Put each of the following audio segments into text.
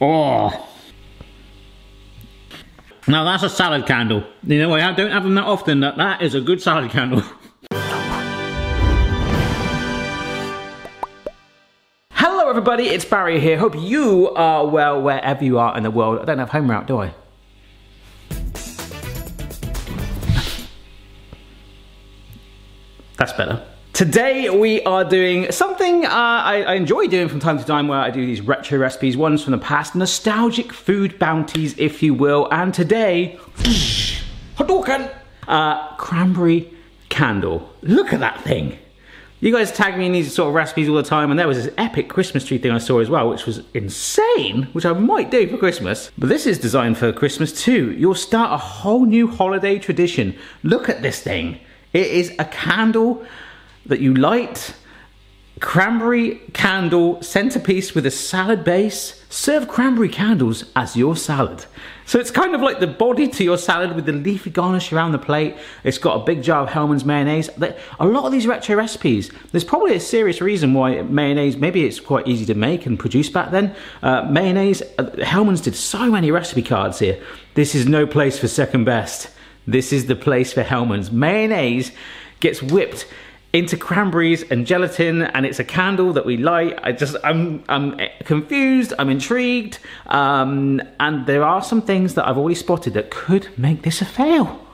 Oh. Now that's a salad candle. You know, I don't have them that often. That is a good salad candle. Hello everybody, it's Barry here. Hope you are well wherever you are in the world. I don't have home route, do I? That's better. Today we are doing something I enjoy doing from time to time, where I do these retro recipes, ones from the past, nostalgic food bounties, if you will. And today, Hadouken! Cranberry candle. Look at that thing. You guys tag me in these sort of recipes all the time, and there was this epic Christmas tree thing I saw as well, which was insane, which I might do for Christmas. But this is designed for Christmas too. You'll start a whole new holiday tradition. Look at this thing. It is a candle that you light, cranberry candle centerpiece with a salad base. Serve cranberry candles as your salad. So it's kind of like the body to your salad with the leafy garnish around the plate. It's got a big jar of Hellmann's mayonnaise. A lot of these retro recipes, there's probably a serious reason why mayonnaise, maybe it's quite easy to make and produce back then. Mayonnaise, Hellmann's did so many recipe cards here. This is no place for second best. This is the place for Hellmann's. Mayonnaise gets whipped into cranberries and gelatin, and it's a candle that we light. I'm confused, I'm intrigued, and there are some things that I've already spotted that could make this a fail.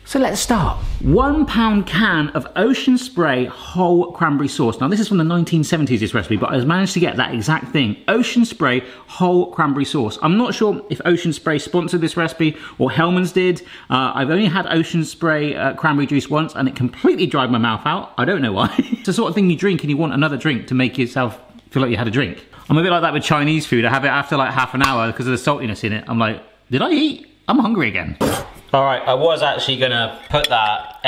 So let's start. 1 pound can of Ocean Spray whole cranberry sauce. Now this is from the 1970s, this recipe, but I managed to get that exact thing. Ocean Spray whole cranberry sauce. I'm not sure if Ocean Spray sponsored this recipe or Hellmann's did. I've only had Ocean Spray cranberry juice once and it completely dried my mouth out. I don't know why. It's the sort of thing you drink and you want another drink to make yourself feel like you had a drink. I'm a bit like that with Chinese food. I have it after like half an hour because of the saltiness in it. I'm like, did I eat? I'm hungry again. All right, I was actually gonna put that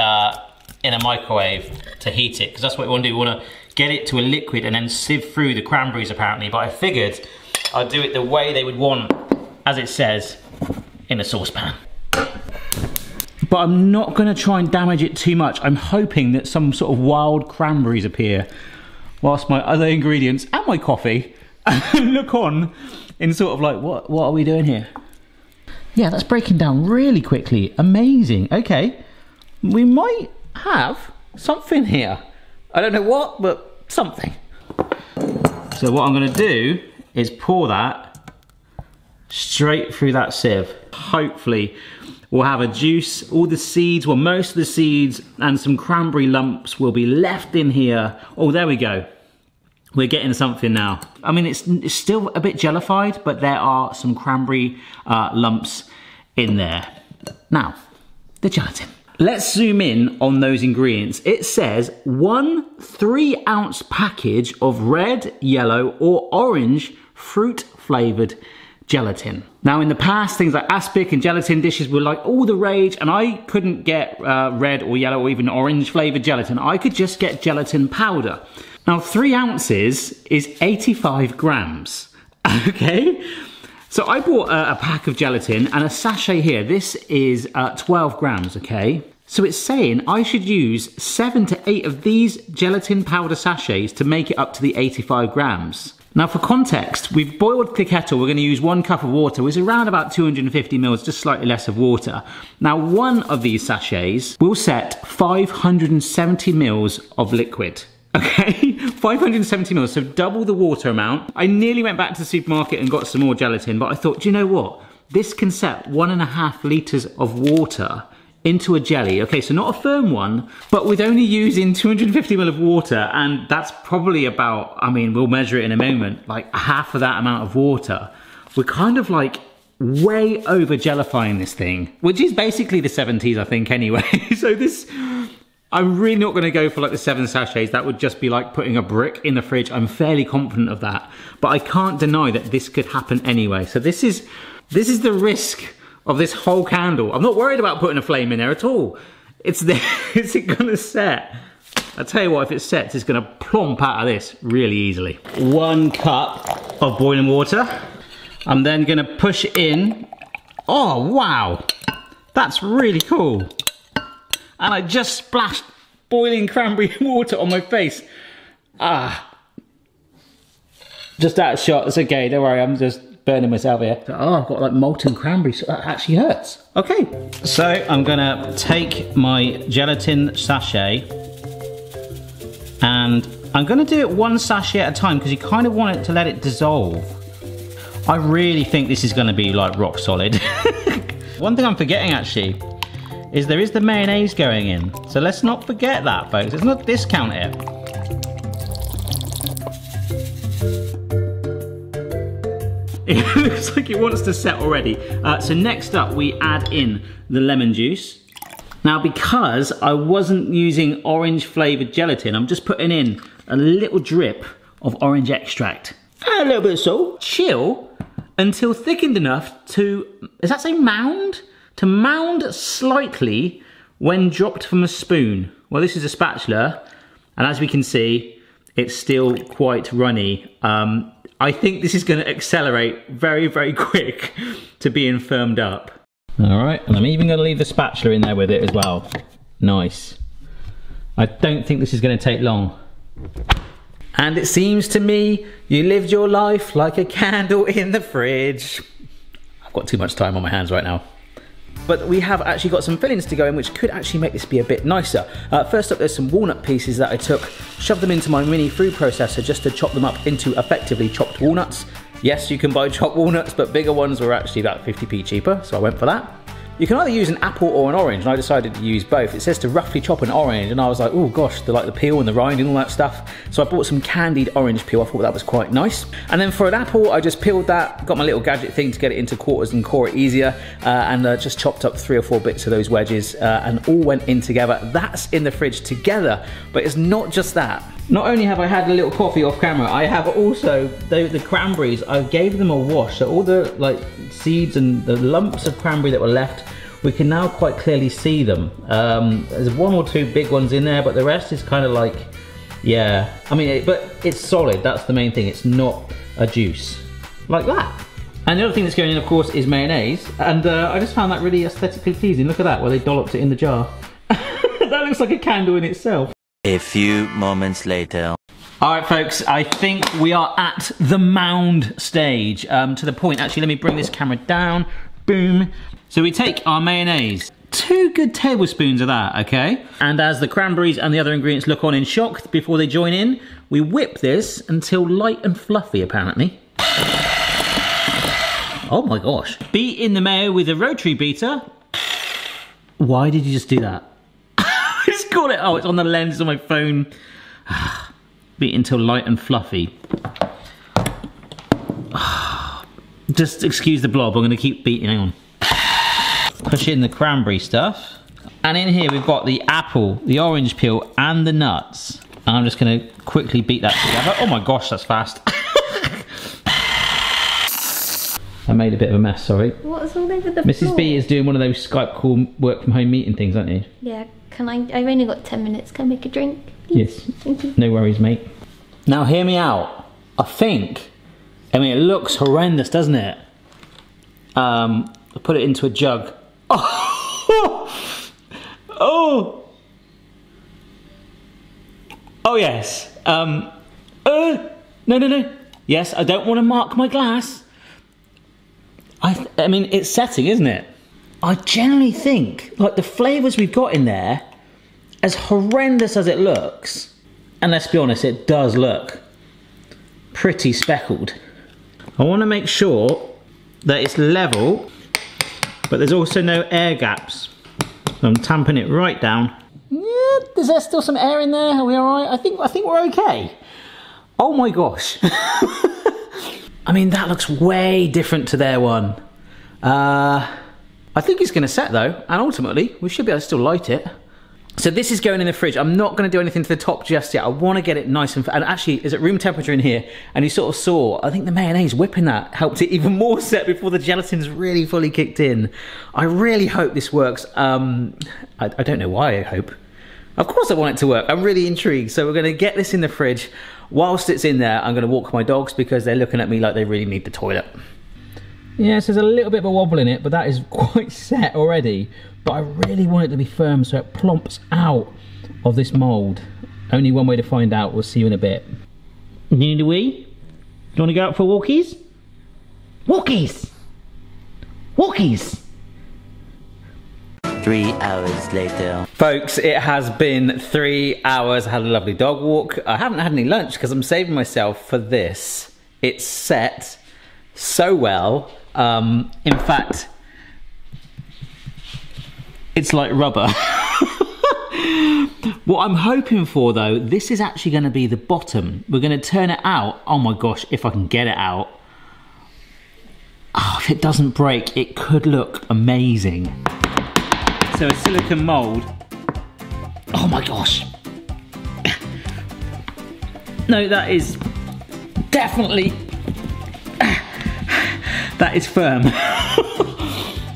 in a microwave to heat it, because that's what we want to do. We want to get it to a liquid and then sieve through the cranberries apparently, but I figured I'd do it the way they would want, as it says, in a saucepan. But I'm not gonna try and damage it too much. I'm hoping that some sort of wild cranberries appear whilst my other ingredients and my coffee look on in sort of like, what are we doing here? Yeah, that's breaking down really quickly. Amazing. Okay, we might have something here. I don't know what, but something. So what I'm gonna do is pour that straight through that sieve. Hopefully we'll have a juice, all the seeds, well most of the seeds and some cranberry lumps will be left in here. Oh, there we go. We're getting something now. I mean, it's still a bit jellified, but there are some cranberry lumps in there. Now, the gelatin. Let's zoom in on those ingredients. It says 1 3-ounce package of red, yellow, or orange fruit flavored gelatin. Now, in the past, things like aspic and gelatin dishes were like all the rage, and I couldn't get red or yellow or even orange flavored gelatin. I could just get gelatin powder. Now 3 ounces is 85 grams, okay? So I bought a pack of gelatin and a sachet here. This is 12 grams, okay? So it's saying I should use 7 to 8 of these gelatin powder sachets to make it up to the 85 grams. Now for context, we've boiled the kettle. We're gonna use 1 cup of water, which is around about 250 mils, just slightly less of water. Now one of these sachets will set 570 mils of liquid. Okay, 570 mils, so double the water amount. I nearly went back to the supermarket and got some more gelatin, but I thought, do you know what? This can set 1.5 litres of water into a jelly. Okay, so not a firm one, but with only using 250 ml of water, and that's probably about, I mean, we'll measure it in a moment, like half of that amount of water. We're kind of like way over gellifying this thing, which is basically the 70s, I think, anyway. So this, I'm really not going to go for like the 7 sachets. That would just be like putting a brick in the fridge. I'm fairly confident of that. But I can't deny that this could happen anyway. So this is the risk of this whole candle. I'm not worried about putting a flame in there at all. It's there. Is it going to set? I'll tell you what, if it sets, it's going to plump out of this really easily. 1 cup of boiling water. I'm then going to push in. Oh, wow. That's really cool. And I just splashed boiling cranberry water on my face. Just out of shot, it's okay, don't worry, I'm just burning myself here. Oh, I've got like molten cranberry, so that actually hurts. Okay, so I'm gonna take my gelatin sachet and I'm gonna do it one sachet at a time because you kind of want it to let it dissolve. I really think this is gonna be like rock solid. One thing I'm forgetting actually is there is the mayonnaise going in. So let's not forget that, folks. Let's not discount it. It looks like it wants to set already. So next up, we add in the lemon juice. Now, because I wasn't using orange flavored gelatin, I'm just putting in a little drip of orange extract. And a little bit of salt. Chill until thickened enough to, does that say mound? To mound slightly when dropped from a spoon. Well, this is a spatula, and as we can see, it's still quite runny. I think this is going to accelerate very, very quick to being firmed up. All right, and I'm even going to leave the spatula in there with it as well. Nice. I don't think this is going to take long. And it seems to me you lived your life like a candle in the fridge. I've got too much time on my hands right now. But we have actually got some fillings to go in which could actually make this be a bit nicer. First up, there's some walnut pieces that I took, shoved them into my mini food processor just to chop them up into effectively chopped walnuts. Yes, you can buy chopped walnuts, but bigger ones were actually about 50p cheaper, so I went for that. You can either use an apple or an orange, and I decided to use both. It says to roughly chop an orange, and I was like, oh gosh, the peel and the rind and all that stuff. So I bought some candied orange peel. I thought that was quite nice. And then for an apple, I just peeled that, got my little gadget thing to get it into quarters and core it easier, and just chopped up 3 or 4 bits of those wedges, and all went in together. That's in the fridge together, but it's not just that. Not only have I had a little coffee off camera, I have also the cranberries. I gave them a wash, so all the like seeds and the lumps of cranberry that were left, we can now quite clearly see them. There's 1 or 2 big ones in there, but the rest is kind of like, yeah. I mean, but it's solid. That's the main thing. It's not a juice like that. And the other thing that's going in, of course, is mayonnaise. And I just found that really aesthetically pleasing. Look at that, where they dolloped it in the jar. That looks like a candle in itself. A few moments later. All right, folks, I think we are at the mound stage. To the point, actually, let me bring this camera down. Boom. So we take our mayonnaise. 2 good tablespoons of that, okay? And as the cranberries and the other ingredients look on in shock before they join in, we whip this until light and fluffy, apparently. Oh my gosh. Beat in the mayo with a rotary beater. Why did you just do that? It's got it. Oh, it's on the lens of my phone. Beat until light and fluffy. Just excuse the blob. I'm going to keep beating. Hang on. Push in the cranberry stuff. And in here we've got the apple, the orange peel, and the nuts. And I'm just going to quickly beat that together. Oh my gosh, that's fast. I made a bit of a mess, sorry. What's all over the Mrs. floor? B is doing one of those Skype call work from home meeting things, aren't you? Yeah, can I've only got 10 minutes, can I make a drink? Please? Yes. Thank you. No worries, mate. Now hear me out. I mean, it looks horrendous, doesn't it? I'll put it into a jug. Oh! Oh! Oh yes. No. Yes, I don't want to mark my glass. I mean, it's setting, isn't it? I generally think, like, the flavours we've got in there, as horrendous as it looks, and let's be honest, it does look pretty speckled. I want to make sure that it's level, but there's also no air gaps. So I'm tamping it right down. Yeah, is there still some air in there? Are we all right? I think we're okay. Oh my gosh. I mean, that looks way different to their one. I think it's going to set though, and ultimately we should be able to still light it. So this is going in the fridge. I'm not going to do anything to the top just yet. I want to get it nice and actually, is at room temperature in here, and you sort of saw, I think the mayonnaise whipping that helped it even more set before the gelatin's really fully kicked in. I really hope this works. I don't know why I hope. Of course I want it to work. I'm really intrigued. So we're going to get this in the fridge. Whilst it's in there, I'm going to walk my dogs because they're looking at me like they really need the toilet. Yes, there's a little bit of a wobble in it, but that is quite set already. But I really want it to be firm so it plumps out of this mould. Only one way to find out. We'll see you in a bit. You need a wee? Do you want to go out for walkies? Walkies! Walkies! 3 hours later. Folks, it has been 3 hours. I had a lovely dog walk. I haven't had any lunch because I'm saving myself for this. It's set so well. In fact, it's like rubber. What I'm hoping for though, this is actually going to be the bottom. We're going to turn it out. Oh my gosh, if I can get it out. Oh, if it doesn't break, it could look amazing. So a silicone mould. Oh my gosh. No, that is definitely, that is firm.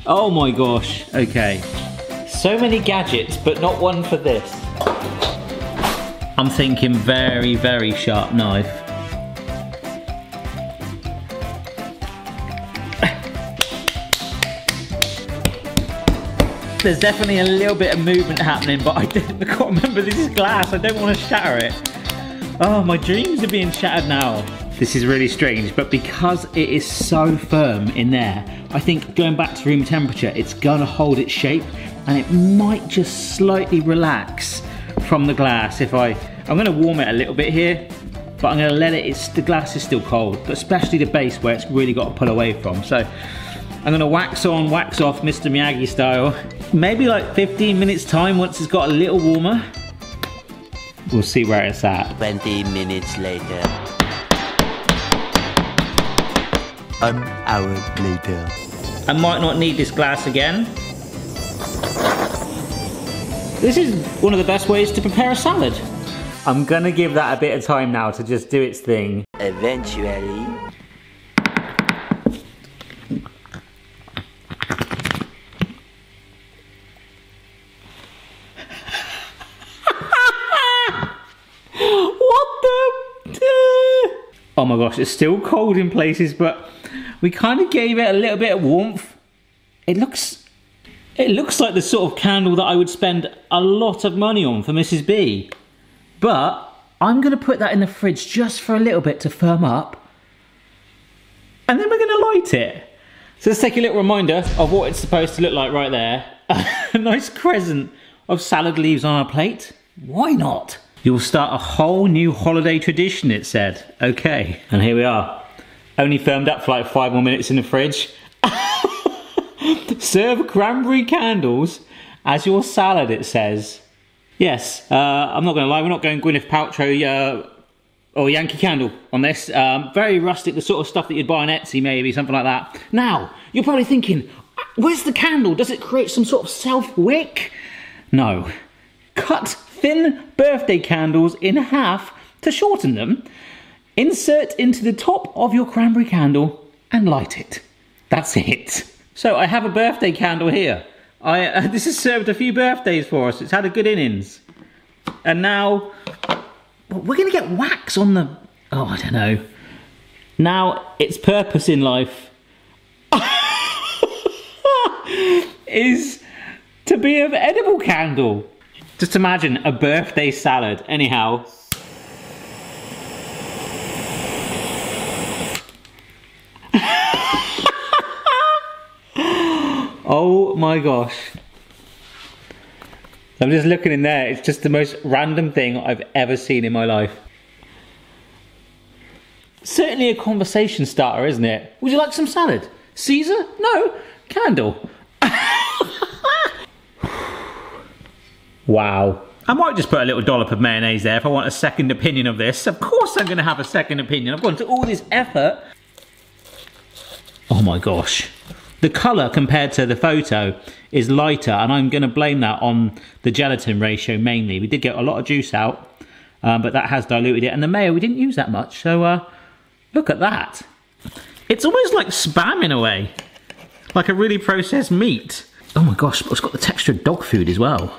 Oh my gosh, okay. So many gadgets, but not one for this. I'm thinking very, very sharp knife. There's definitely a little bit of movement happening, but I can't remember, this is glass, I don't want to shatter it. Oh, my dreams are being shattered now. This is really strange, but because it is so firm in there, I think going back to room temperature, it's gonna hold its shape and it might just slightly relax from the glass. I'm gonna warm it a little bit here, but I'm gonna let it, the glass is still cold, but especially the base where it's really got to pull away from. So I'm gonna wax on, wax off, Mr. Miyagi style. Maybe like 15 minutes time once it's got a little warmer. We'll see where it's at. 20 minutes later. An hour later. I might not need this glass again. This is one of the best ways to prepare a salad. I'm gonna give that a bit of time now to just do its thing. Eventually. Oh my gosh, it's still cold in places, but we kind of gave it a little bit of warmth. It looks like the sort of candle that I would spend a lot of money on for Mrs. B. But I'm going to put that in the fridge just for a little bit to firm up. And then we're going to light it. So let's take a little reminder of what it's supposed to look like right there. A nice crescent of salad leaves on our plate. Why not? You'll start a whole new holiday tradition, it said. Okay, and here we are. Only firmed up for like 5 more minutes in the fridge. Serve cranberry candles as your salad, it says. Yes, I'm not going to lie, we're not going Gwyneth Paltrow or Yankee Candle on this. Very rustic, the sort of stuff that you'd buy on Etsy maybe, something like that. Now, you're probably thinking, where's the candle? Does it create some sort of self-wick? No. Cut thin birthday candles in half to shorten them. Insert into the top of your cranberry candle and light it. That's it. So I have a birthday candle here. This has served a few birthdays for us. It's had a good innings. And now we're going to get wax on the... Oh, I don't know. Now its purpose in life is to be an edible candle. Just imagine a birthday salad. Anyhow. Oh my gosh. I'm just looking in there. It's just the most random thing I've ever seen in my life. Certainly a conversation starter, isn't it? Would you like some salad? Caesar? No. Candle. Wow. I might just put a little dollop of mayonnaise there if I want a second opinion of this. Of course I'm going to have a second opinion. I've gone to all this effort. Oh my gosh. The colour compared to the photo is lighter, and I'm going to blame that on the gelatin ratio mainly. We did get a lot of juice out, but that has diluted it. And the mayo, we didn't use that much. So look at that. It's almost like Spam in a way. Like a really processed meat. Oh my gosh, but it's got the texture of dog food as well.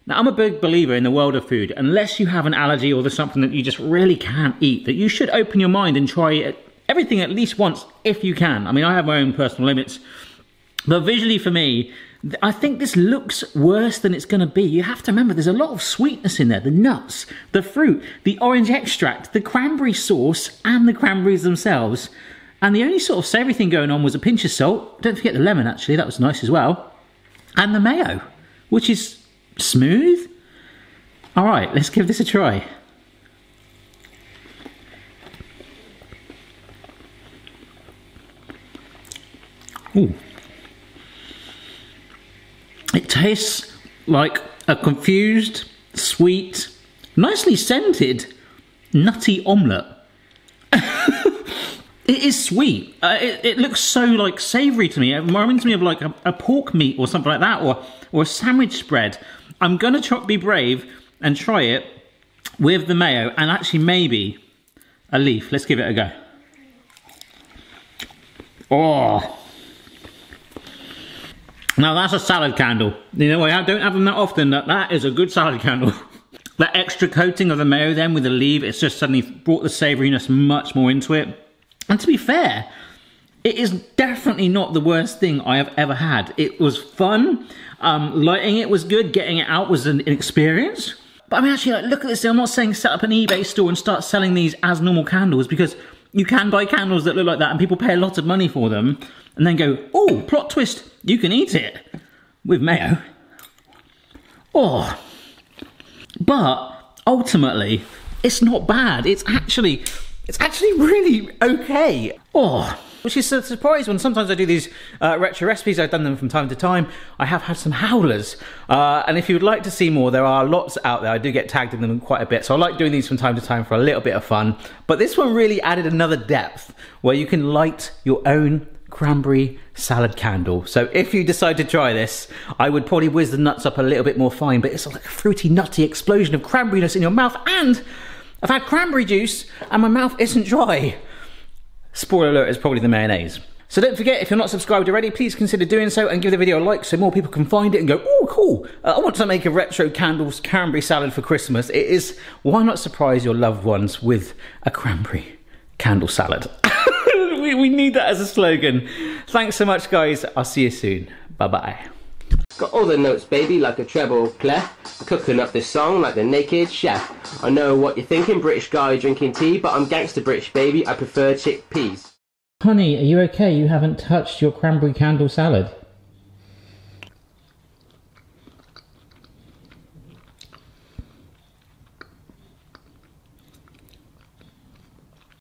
Now, I'm a big believer in the world of food. Unless you have an allergy or there's something that you just really can't eat, that you should open your mind and try everything at least once if you can. I mean, I have my own personal limits. But visually for me, I think this looks worse than it's going to be. You have to remember, there's a lot of sweetness in there. The nuts, the fruit, the orange extract, the cranberry sauce, and the cranberries themselves. And the only sort of savoury thing going on was a pinch of salt. Don't forget the lemon, actually, that was nice as well. And the mayo, which is smooth. All right, let's give this a try. Ooh. It tastes like a confused, sweet, nicely scented, nutty omelette. It is sweet. It looks so like savoury to me. It reminds me of like a pork meat or something like that, or a sandwich spread. I'm gonna be brave and try it with the mayo and actually maybe a leaf. Let's give it a go. Oh. Now that's a salad candle. You know, I don't have them that often. That is a good salad candle. That extra coating of the mayo then with the leaf, it's just suddenly brought the savouriness much more into it. And to be fair, it is definitely not the worst thing I have ever had. It was fun. Lighting it was good. Getting it out was an experience. But I mean, actually, like, look at this. I'm not saying set up an eBay store and start selling these as normal candles, because you can buy candles that look like that and people pay a lot of money for them and then go, oh, plot twist, you can eat it with mayo. Oh. But ultimately, it's not bad. It's actually really okay. Oh, which is a surprise when sometimes I do these retro recipes. I've done them from time to time. I have had some howlers. And if you would like to see more, there are lots out there. I do get tagged in them quite a bit. So I like doing these from time to time for a little bit of fun. But this one really added another depth where you can light your own cranberry salad candle. So if you decide to try this, I would probably whiz the nuts up a little bit more fine, but it's like a fruity, nutty explosion of cranberryness in your mouth, and I've had cranberry juice and my mouth isn't dry. Spoiler alert, it's probably the mayonnaise. So don't forget, if you're not subscribed already, please consider doing so and give the video a like so more people can find it and go, oh, cool, I want to make a retro candles cranberry salad for Christmas. It is, why not surprise your loved ones with a cranberry candle salad? We need that as a slogan. Thanks so much, guys. I'll see you soon. Bye-bye. Got all the notes, baby, like a treble clef. Cooking up this song like the naked chef. I know what you're thinking, British guy drinking tea, but I'm gangster British, baby. I prefer chickpeas. Honey, are you okay? You haven't touched your cranberry candle salad.